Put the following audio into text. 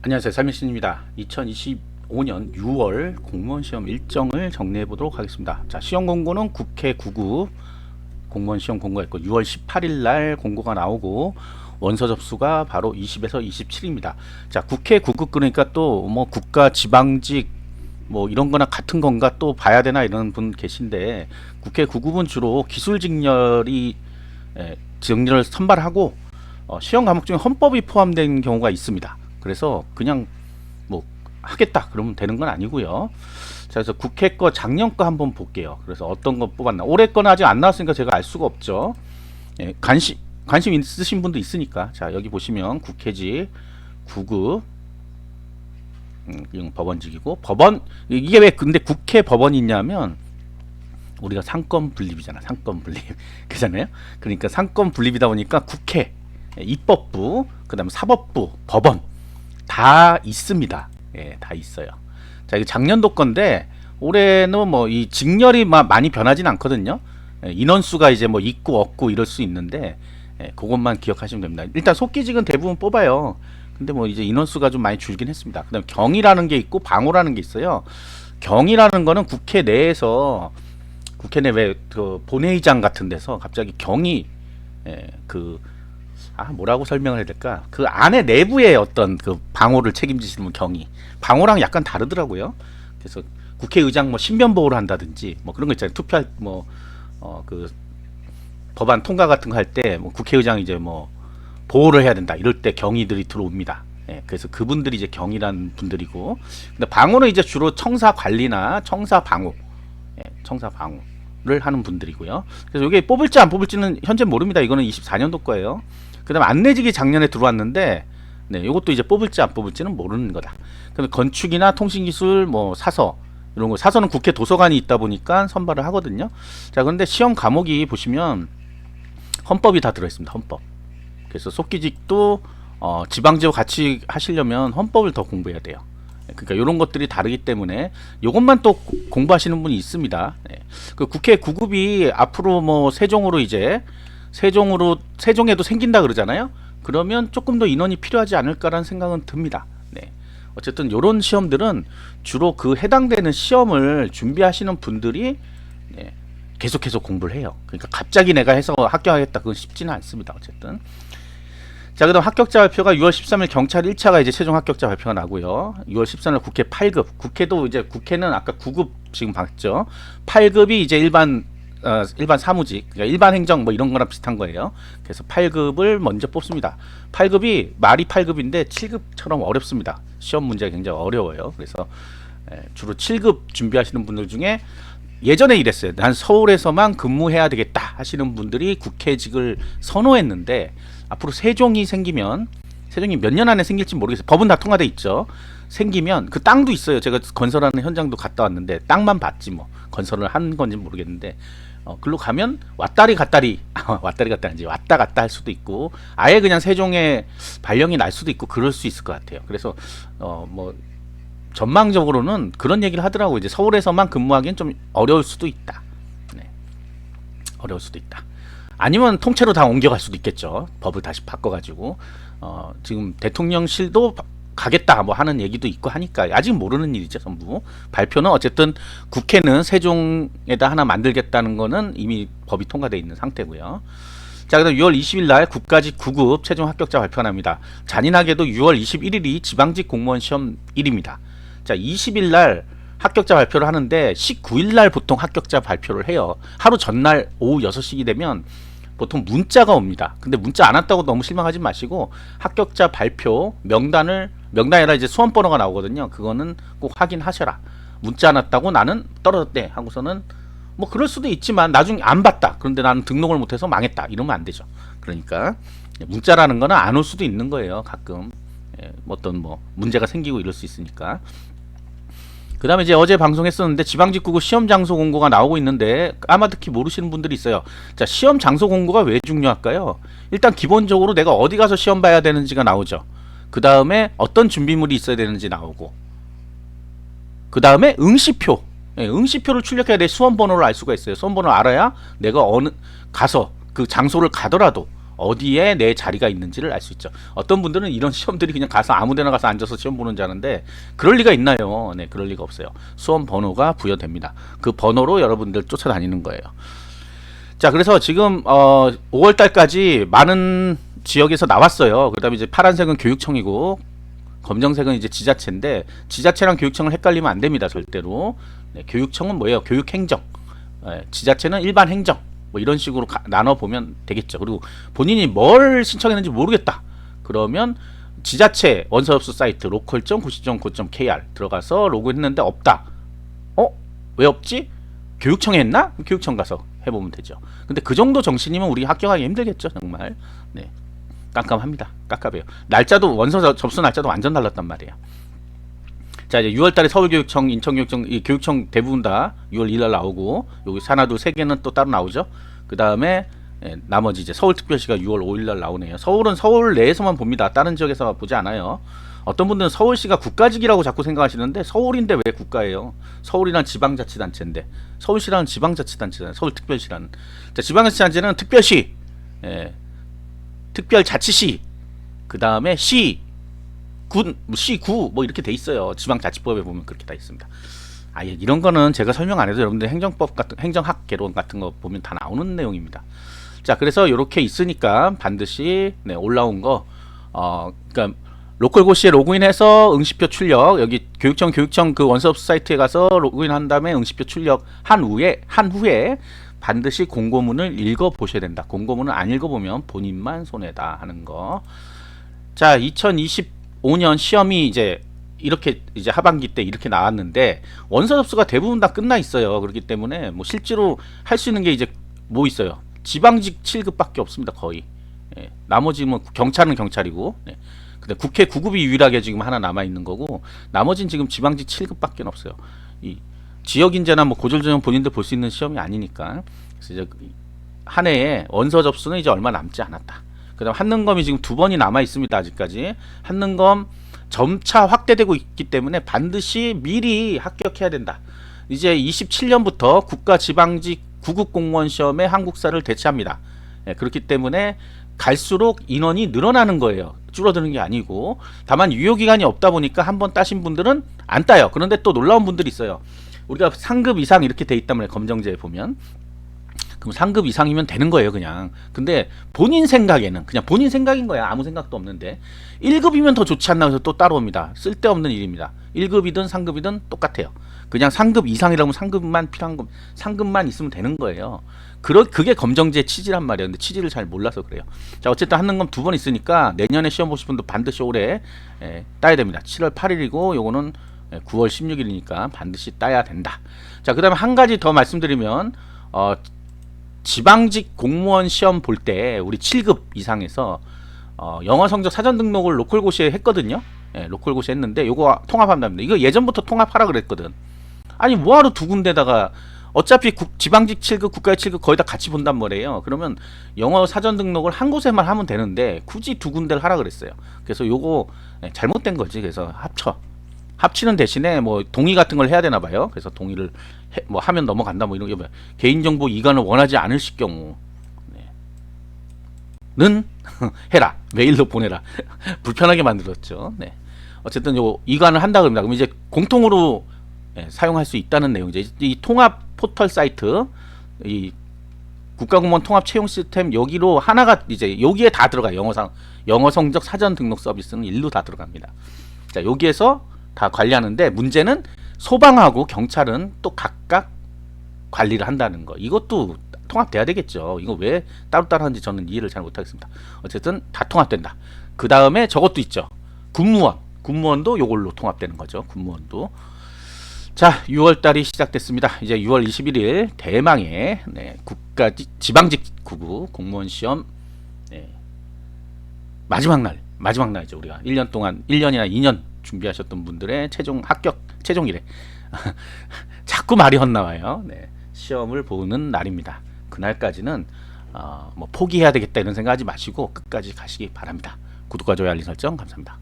안녕하세요, 삼일신입니다. 2025년 6월 공무원 시험 일정을 정리해 보도록 하겠습니다. 자, 시험 공고는 국회 9급 공무원 시험 공고했고 6월 18일 날 공고가 나오고 원서 접수가 바로 20에서 27입니다. 자, 국회 9급 그러니까 또 뭐 국가 지방직 뭐 이런 거나 같은 건가 또 봐야 되나 이런 분 계신데, 국회 9급은 주로 기술 직렬이 직렬을 선발하고 시험 과목 중에 헌법이 포함된 경우가 있습니다. 그래서 그냥 뭐 하겠다 그러면 되는 건 아니고요. 자, 그래서 국회 거 작년 거 한번 볼게요. 그래서 어떤 거 뽑았나. 올해 거는 아직 안 나왔으니까 제가 알 수가 없죠. 관심 있으신 분도 있으니까. 자, 여기 보시면 국회직 9급 이건 법원직이고, 법원 이게 왜 근데 국회 법원이 있냐면 우리가 상권 분립이잖아. 상권 분립 그잖아요. 그러니까 상권 분립이다 보니까 국회, 입법부, 그다음에 사법부, 법원 다 있습니다. 예, 다 있어요. 자, 이거 작년도 건데 올해는 뭐 이 직렬이 많이 변하진 않거든요. 예, 인원수가 이제 뭐 있고 없고 이럴 수 있는데, 그것만 기억하시면 됩니다. 일단 속기직은 대부분 뽑아요. 근데 뭐 이제 인원수가 좀 많이 줄긴 했습니다. 그다음 경이라는 게 있고 방호라는 게 있어요. 경이라는 거는 국회 내에서, 국회 내 왜 그 본회의장 같은 데서 갑자기 경이, 뭐라고 설명을 해야 될까? 그 안에 내부의 어떤 그 방호를 책임지시는 분 경위. 방호랑 약간 다르더라고요. 그래서 국회의장 뭐 신변 보호를 한다든지 뭐 그런 거 있잖아요. 투표할 그 법안 통과 같은 거 할 때 뭐 국회의장 이제 뭐 보호를 해야 된다. 이럴 때 경위들이 들어옵니다. 예, 그래서 그분들이 이제 경이란 분들이고, 근데 방호는 이제 주로 청사 관리나 청사 방호, 청사 방호를 하는 분들이고요. 그래서 이게 뽑을지 안 뽑을지는 현재 모릅니다. 이거는 24년도 거예요. 그다음 안내직이 작년에 들어왔는데, 네, 이것도 이제 뽑을지 안 뽑을지는 모르는 거다. 그다음에 건축이나 통신기술, 뭐 사서 이런 거, 사서는 국회 도서관이 있다 보니까 선발을 하거든요. 자, 그런데 시험 과목이 보시면 헌법이 다 들어있습니다. 헌법. 그래서 속기직도 지방지와 같이 하시려면 헌법을 더 공부해야 돼요. 그러니까 이런 것들이 다르기 때문에 이것만 또 공부하시는 분이 있습니다. 네. 그 국회 9급이 앞으로 뭐 세종으로 이제 세종에도 생긴다 그러잖아요. 그러면 조금 더 인원이 필요하지 않을까라는 생각은 듭니다. 네. 어쨌든 이런 시험들은 주로 그 해당되는 시험을 준비하시는 분들이, 네, 계속해서 공부를 해요. 그러니까 갑자기 내가 해서 합격하겠다 그건 쉽지는 않습니다. 어쨌든. 자, 그다음 합격자 발표가 6월 13일 경찰 1차가 이제 최종 합격자 발표가 나고요. 6월 13일 국회 8급. 국회도 이제 국회는 아까 9급 지금 봤죠. 8급이 이제 일반 사무직, 그러니까 일반 행정 뭐 이런 거랑 비슷한 거예요. 그래서 8급을 먼저 뽑습니다. 8급이 말이 8급인데 7급처럼 어렵습니다. 시험 문제가 굉장히 어려워요. 그래서 주로 7급 준비하시는 분들 중에 예전에 이랬어요. 난 서울에서만 근무해야 되겠다 하시는 분들이 국회직을 선호했는데, 앞으로 세종이 생기면, 세종이 몇 년 안에 생길지 모르겠어요. 법은 다 통과돼 있죠. 생기면 그 땅도 있어요. 제가 건설하는 현장도 갔다 왔는데 땅만 봤지 뭐 건설을 한 건지 모르겠는데, 글로 가면 왔다리 갔다리 왔다리 갔다리 왔다 갔다 할 수도 있고, 아예 그냥 세종에 발령이 날 수도 있고 그럴 수 있을 것 같아요. 그래서 뭐 전망적으로는 그런 얘기를 하더라고요. 이제 서울에서만 근무하기엔 좀 어려울 수도 있다. 네. 어려울 수도 있다. 아니면 통째로 다 옮겨갈 수도 있겠죠. 법을 다시 바꿔가지고. 지금 대통령실도 가겠다 뭐 하는 얘기도 있고 하니까 아직 모르는 일이죠. 전부 발표는 어쨌든 국회는 세종에다 하나 만들겠다는 거는 이미 법이 통과되어 있는 상태고요. 자, 그다음 6월 20일 날 국가직 9급 최종 합격자 발표가 납니다. 잔인하게도 6월 21일이 지방직 공무원 시험 일입니다. 자, 20일 날 합격자 발표를 하는데 19일 날 보통 합격자 발표를 해요. 하루 전날 오후 6시 되면 보통 문자가 옵니다. 근데 문자 안 왔다고 너무 실망하지 마시고, 합격자 발표 명단에다 이제 수험번호가 나오거든요. 그거는 꼭 확인하셔라. 문자 안 왔다고 나는 떨어졌대 하고서는 뭐 그럴 수도 있지만 나중에 안 봤다. 그런데 나는 등록을 못해서 망했다. 이러면 안 되죠. 그러니까 문자라는 거는 안 올 수도 있는 거예요. 가끔 어떤 뭐 문제가 생기고 이럴 수 있으니까. 그 다음에 이제 어제 방송했었는데 지방직 9급 시험 장소 공고가 나오고 있는데 까마득히 모르시는 분들이 있어요. 자, 시험 장소 공고가 왜 중요할까요? 일단 기본적으로 내가 어디 가서 시험 봐야 되는지가 나오죠. 그 다음에 어떤 준비물이 있어야 되는지 나오고, 그 다음에 응시표, 응시표를 출력해야 돼. 수험 번호를 알 수가 있어요. 수험 번호를 알아야 내가 어느 가서 그 장소를 가더라도 어디에 내 자리가 있는지를 알 수 있죠. 어떤 분들은 이런 시험들이 그냥 가서 아무데나 가서 앉아서 시험 보는 줄 아는데 그럴 리가 있나요? 네, 그럴 리가 없어요. 수험 번호가 부여됩니다. 그 번호로 여러분들 쫓아다니는 거예요. 자, 그래서 지금 5월 달까지 많은 지역에서 나왔어요. 그다음에 이제 파란색은 교육청이고 검정색은 이제 지자체인데 지자체랑 교육청을 헷갈리면 안 됩니다. 절대로. 네, 교육청은 뭐예요? 교육행정. 지자체는 일반 행정. 뭐 이런 식으로 나눠 보면 되겠죠. 그리고 본인이 뭘 신청했는지 모르겠다. 그러면 지자체 원서접수 사이트 local.고시.go.kr 들어가서 로그인했는데 없다. 왜 없지? 교육청에 했나? 교육청 가서 해보면 되죠. 근데 그 정도 정신이면 우리 합격하기 힘들겠죠, 정말. 네, 깜깜합니다. 깝깝해요. 날짜도 원서 접수 날짜도 완전 달랐단 말이에요. 자, 이제 6월달에 서울교육청, 인천교육청, 이 교육청 대부분 다 6월 2일 날 나오고 여기 하나, 둘, 세 개는 또 따로 나오죠. 그 다음에 나머지 이제 서울특별시가 6월 5일 날 나오네요. 서울은 서울 내에서만 봅니다. 다른 지역에서 보지 않아요. 어떤 분들은 서울시가 국가직이라고 자꾸 생각하시는데 서울인데 왜 국가예요? 서울이란 지방자치단체인데 서울시라는 지방자치단체잖아요. 서울특별시라는. 자, 지방자치단체는 특별시, 특별자치시, 그 다음에 시, 시구 뭐 이렇게 돼 있어요. 지방자치법에 보면 그렇게 다 있습니다. 아예 이런 거는 제가 설명 안 해도 여러분들 행정법 같은 행정학 개론 같은 거 보면 다 나오는 내용입니다. 자, 그래서 이렇게 있으니까 반드시 올라온 거 그러니까 로컬고시에 로그인해서 응시표 출력 여기 교육청 그 원서접수 사이트에 가서 로그인한 다음에 응시표 출력 한 후에 반드시 공고문을 읽어 보셔야 된다. 공고문을 안 읽어 보면 본인만 손해다 하는 거. 자, 2025년 시험이 이제 이렇게 이제 하반기 때 이렇게 나왔는데 원서 접수가 대부분 다 끝나 있어요. 그렇기 때문에 뭐 실제로 할 수 있는 게 이제 뭐 있어요? 지방직 7급밖에 없습니다. 거의. 나머지 뭐 경찰은 경찰이고, 근데 국회 9급이 유일하게 지금 하나 남아 있는 거고, 나머지는 지금 지방직 7급밖에 없어요. 이 지역 인재나 뭐 고졸 전형 본인들 볼 수 있는 시험이 아니니까. 그래서 이제 한 해에 원서 접수는 이제 얼마 남지 않았다. 그다음 한능검이 지금 2번이 남아 있습니다. 아직까지 한능검 점차 확대되고 있기 때문에 반드시 미리 합격해야 된다. 이제 27년부터 국가지방직 9급 공무원 시험에 한국사를 대체합니다. 그렇기 때문에 갈수록 인원이 늘어나는 거예요. 줄어드는 게 아니고. 다만 유효기간이 없다 보니까 한번 따신 분들은 안 따요. 그런데 또 놀라운 분들이 있어요. 우리가 상급 이상 이렇게 돼 있단 말이에요. 검정제에 보면. 그럼 상급 이상이면 되는 거예요, 그냥. 근데 본인 생각에는 그냥 본인 생각인 거야. 아무 생각도 없는데 1급이면 더 좋지 않나 해서 또 따로 옵니다. 쓸데없는 일입니다. 1급이든 상급이든 똑같아요. 그냥 상급 이상이라면 상급만 필요한 거, 상급만 있으면 되는 거예요. 그게 검정제 취지란 말이에요. 근데 취지를 잘 몰라서 그래요. 자, 어쨌든 한능검 2번 있으니까 내년에 시험 보실 분도 반드시 올해 따야 됩니다. 7월 8일이고 요거는 9월 16일이니까 반드시 따야 된다. 자, 그 다음에 한 가지 더 말씀드리면 지방직 공무원 시험 볼 때 우리 7급 이상에서 영어 성적 사전 등록을 로컬고시에 했거든요. 로컬고시 했는데 요거 통합한답니다. 이거 예전부터 통합하라 그랬거든. 아니 뭐하러 두 군데다가 어차피 지방직 7급 국가의 7급 거의 다 같이 본단 말이에요. 그러면 영어 사전 등록을 한 곳에만 하면 되는데 굳이 두 군데를 하라 그랬어요. 그래서 요거 잘못된 거지. 그래서 합치는 대신에 뭐 동의 같은 걸 해야 되나 봐요. 그래서 동의를 뭐 하면 넘어간다 뭐 이런 게 개인정보 이관을 원하지 않으실 경우는 해라. 메일로 보내라. 불편하게 만들었죠. 네. 어쨌든 요 이관을 한다 그럽니다. 그럼 이제 공통으로 사용할 수 있다는 내용이죠. 이 통합 포털 사이트, 이 국가공무원 통합 채용 시스템 여기로 하나가 이제 여기에 다 들어가요. 영어 성적 사전 등록 서비스는 일로 다 들어갑니다. 자, 여기에서 다 관리하는데 문제는 소방하고 경찰은 또 각각 관리를 한다는 거. 이것도 통합돼야 되겠죠. 이거 왜 따로따로 하는지 저는 이해를 잘 못하겠습니다. 어쨌든 다 통합된다. 그 다음에 저것도 있죠. 군무원도 요걸로 통합되는 거죠. 군무원도. 자, 6월달이 시작됐습니다. 이제 6월 21일 대망의 지방직 9급 공무원 시험 마지막 날이죠. 우리가 1년 동안 1년이나 2년 준비하셨던 분들의 최종일에 자꾸 말이 헛나와요. 시험을 보는 날입니다. 그날까지는 뭐 포기해야 되겠다 이런 생각하지 마시고 끝까지 가시기 바랍니다. 구독과 좋아요 알림 설정 감사합니다.